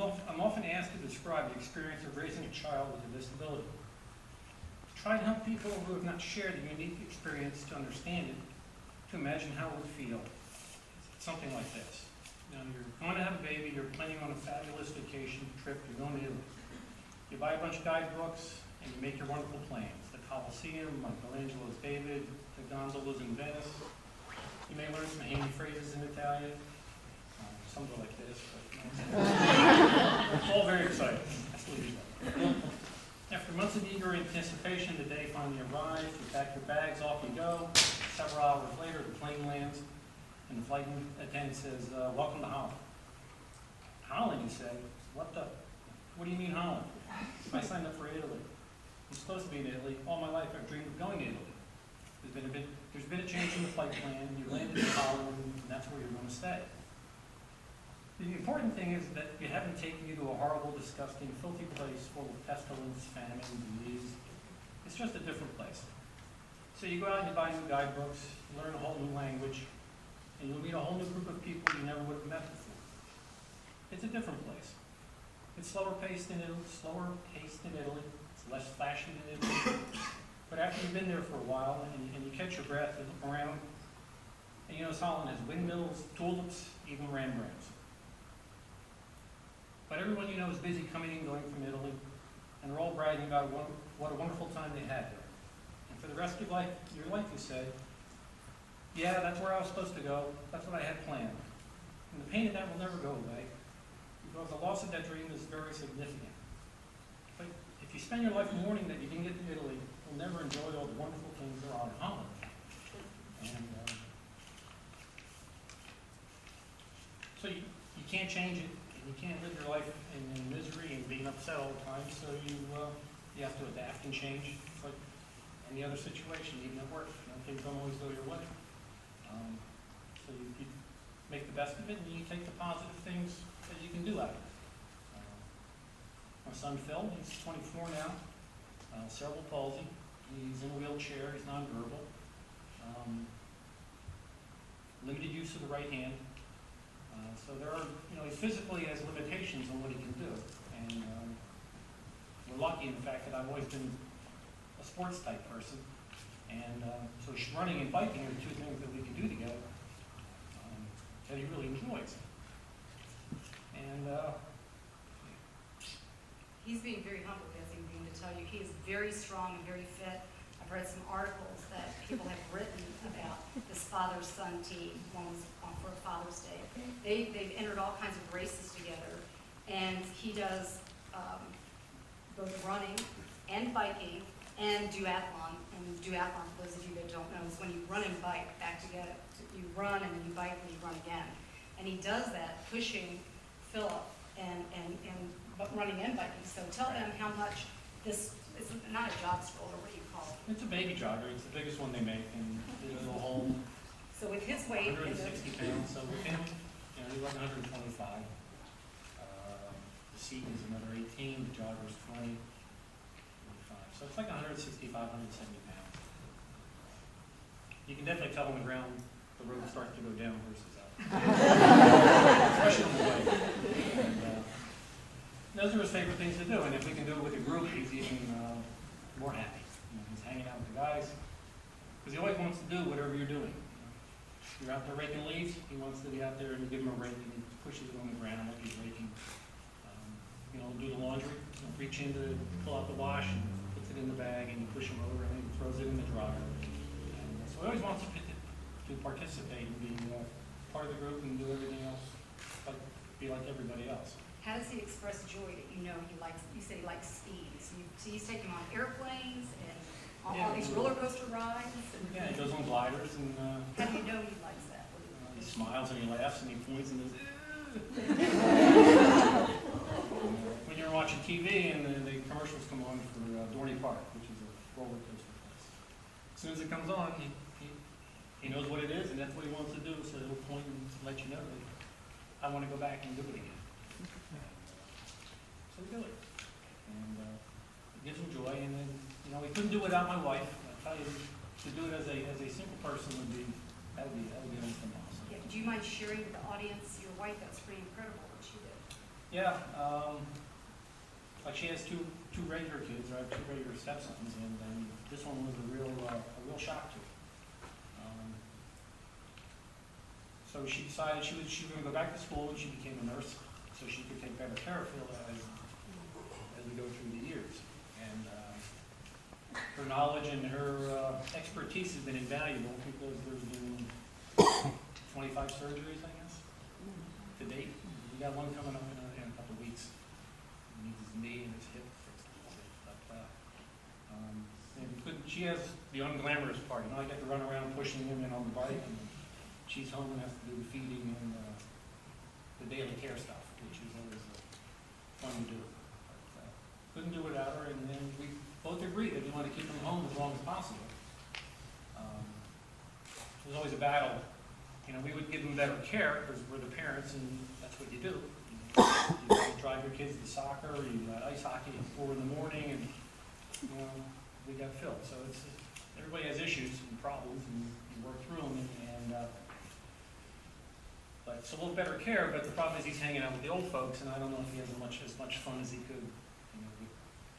I'm often asked to describe the experience of raising a child with a disability. Try and help people who have not shared the unique experience to understand it, to imagine how it would feel. It's something like this. Now, you're going to have a baby, you're planning on a fabulous vacation trip, you're going to Italy. You buy a bunch of guidebooks, and you make your wonderful plans. The Colosseum, Michelangelo's David, the gondolas in Venice. You may learn some handy phrases in Italian. Some go like this, but it's all very exciting. That's what you do. After months of eager anticipation, the day finally arrives. You pack your bags, off you go. Several hours later, the plane lands, and the flight attendant says, "Welcome to Holland." Holland, you say? What do you mean Holland? I signed up for Italy. I'm supposed to be in Italy. All my life I've dreamed of going to Italy. There's been a change in the flight plan. You landed in Holland, and that's where you're going to stay. The important thing is that we haven't taken you to a horrible, disgusting, filthy place full of pestilence, famine, disease. It's just a different place. So you go out and you buy new guidebooks, you learn a whole new language, and you'll meet a whole new group of people you never would have met before. It's a different place. It's slower paced in Italy. It's less flashy than Italy. But after you've been there for a while and you catch your breath, you look around, and you notice Holland has windmills, tulips, even Rembrandts. But everyone you know is busy coming and going from Italy, and they're all bragging about what a wonderful time they had there. And for the rest of your life, you say, "Yeah, that's where I was supposed to go. That's what I had planned." And the pain of that will never go away, because the loss of that dream is very significant. But if you spend your life mourning that you didn't get to Italy, you'll never enjoy all the wonderful things there are in Holland. And so you can't change it. You can't live your life in misery and being upset all the time, so you have to adapt and change. It's like any other situation, even at work. Things don't always go your way. So you make the best of it, and you take the positive things that you can do out of it. My son Phil, he's 24 now, cerebral palsy. He's in a wheelchair, he's nonverbal. Limited use of the right hand. So there are, he physically has limitations on what he can do. And we're lucky in the fact that I've always been a sports type person. And so running and biking are two things that we can do together that he really enjoys. And he's being very humble, as he's going to tell you. He is very strong and very fit. I've read some articles that people have written about this father-son team. One was for Father's Day. They've entered all kinds of races together, and he does both running and biking and duathlon. And duathlon, for those of you that don't know, is when you run and bike back together. You run and then you bike and you run again. And he does that pushing Philip and running and biking. So tell them how much this is not a jog stroller, what do you call it? It's a baby jogger. It's the biggest one they make, and it'll hold. So with his weight, 160 pounds. So with him, he's like 125. The seat is another 18. The jogger is 20. 25. So it's like 165, 170 pounds. You can definitely tell on the ground the road starts to go down versus up. Especially on the way. And, those are his favorite things to do, and if we can do it with a group, he's even more happy. He's hanging out with the guys, because he always wants to do whatever you're doing. You're out there raking leaves, he wants to be out there and you give him a rake and he pushes it on the ground like he's raking. Do the laundry, reach in to pull out the wash and puts it in the bag, and you push him over and he throws it in the dryer. And so he always wants to participate and be part of the group and do everything else, be like everybody else. How does he express joy that he likes? You say he likes speed. So he's taking him on airplanes and all these roller coaster rides. Yeah, he goes on gliders and. How do you know he likes that? He smiles and he laughs and he points and goes. When you're watching TV and the commercials come on for Dorney Park, which is a roller coaster place. As soon as it comes on, he knows what it is and that's what he wants to do. So he'll point and let you know that I want to go back and do it again. So we do it, and it gives him joy. And then, we couldn't do it without my wife. I tell you, to do it as a single person would be that would be almost impossible. Yeah, do you mind sharing with the audience your wife? That's pretty incredible what she did. Yeah, like she has two regular kids, or I have two regular stepsons, and this one was a real shock to her. So she decided she was going to go back to school, and she became a nurse, so she could take better care of Phil as we go through the years. And her knowledge and her expertise has been invaluable because there's been 25 surgeries, I guess, to date. We got one coming up in a couple of weeks. He needs his knee and his hip fixed. But she has the unglamorous part. You know, I get to run around pushing him in on the bike, and she's home and has to do the feeding and the daily care stuff, which is always fun to do. But, couldn't do without her, and then we both agreed that we want to keep him home as long as possible. It was always a battle. You know, we would give them better care because we're the parents, and that's what you do. You drive your kids to soccer, or you got ice hockey at 4 in the morning, and you know, we got Phil. So everybody has issues and problems, and you work through them. But it's a little better care. But the problem is he's hanging out with the old folks, and I don't know if he has as much fun as he could, you know, with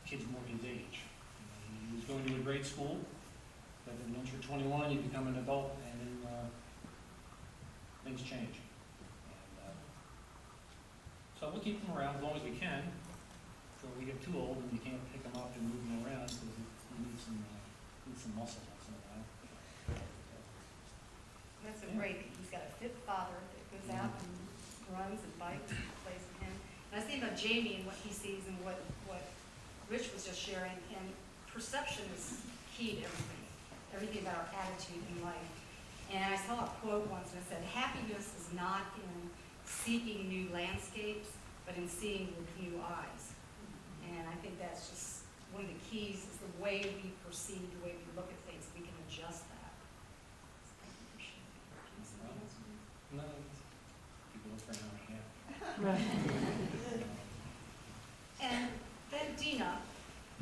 kids more his age. You know, he was going to a great school, but then once you're 21, you become an adult, and then things change. And, so we'll keep him around as long as we can, until we get too old and we can't pick him up and move him around because he needs some muscle once in a while. That's a great, he's got a fit father that goes out and runs and bikes and plays with him. And I was thinking about Jamie and what he sees and what Rich was just sharing, and perception is key to everything about our attitude in life. And I saw a quote once, and it said, happiness is not in seeking new landscapes, but in seeing with new eyes. And I think that's just one of the keys, is the way we perceive, the way we look at things. We can adjust that. No, people look for an hour and a half. And then Dina,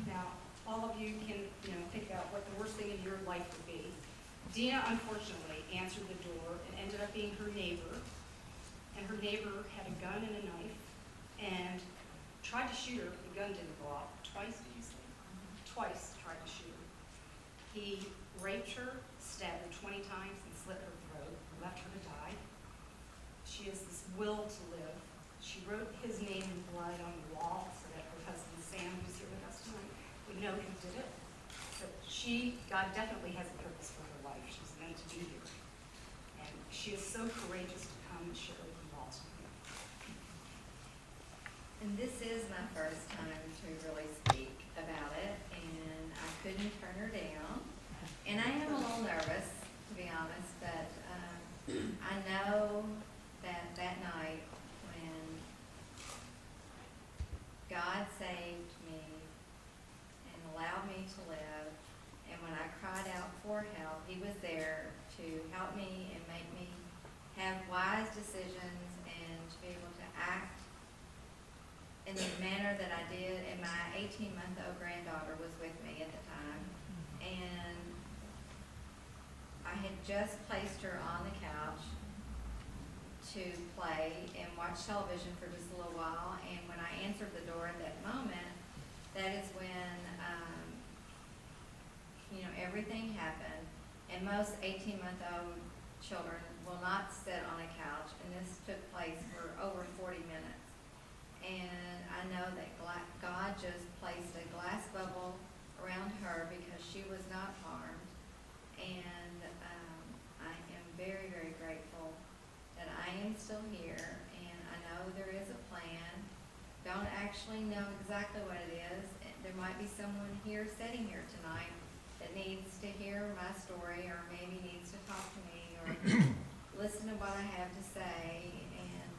now all of you can think about what the worst thing in your life would be. Dina, unfortunately, answered the door and ended up being her neighbor. And her neighbor had a gun and a knife and tried to shoot her, but the gun didn't go off. Twice, did you say? Twice tried to shoot her. He raped her, stabbed her 20 times, and slit her throat, left her to die. She has this will to live. She wrote his name in blood on the wall so that her husband, Sam, who's here with us tonight, would know who did it. But God definitely has a purpose for her life. She's meant to be here. And she is so courageous to come and share with you all tonight. And this is my first time to really speak about it, and I couldn't turn her down. And I am a little nervous, to be honest, but I know that night when God saved me and allowed me to live, and when I cried out for help, He was there to help me and make me have wise decisions and to be able to act in the manner that I did. And my 18-month-old granddaughter was with me at the time, and I had just placed her on the couch to play and watch television for just a little while, and when I answered the door at that moment, that is when everything happened. And most 18-month-old children will not sit on a couch, and this took place for over 40 minutes. And I know that God just placed a glass bubble around her because she was not harmed. And I am very, very grateful that I am still here, and I know there is a plan. Don't actually know exactly what it is. There might be someone here sitting here tonight that needs to hear my story, or maybe needs to talk to me, or listen to what I have to say. And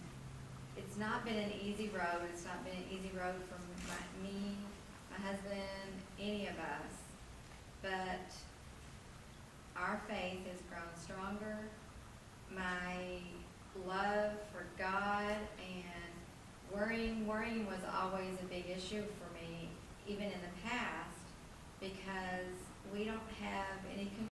it's not been an easy road. It's not been an easy road for me, my husband, any of us. But our faith has grown stronger. My love for God and worrying was always a big issue for me, even in the past, because we don't have any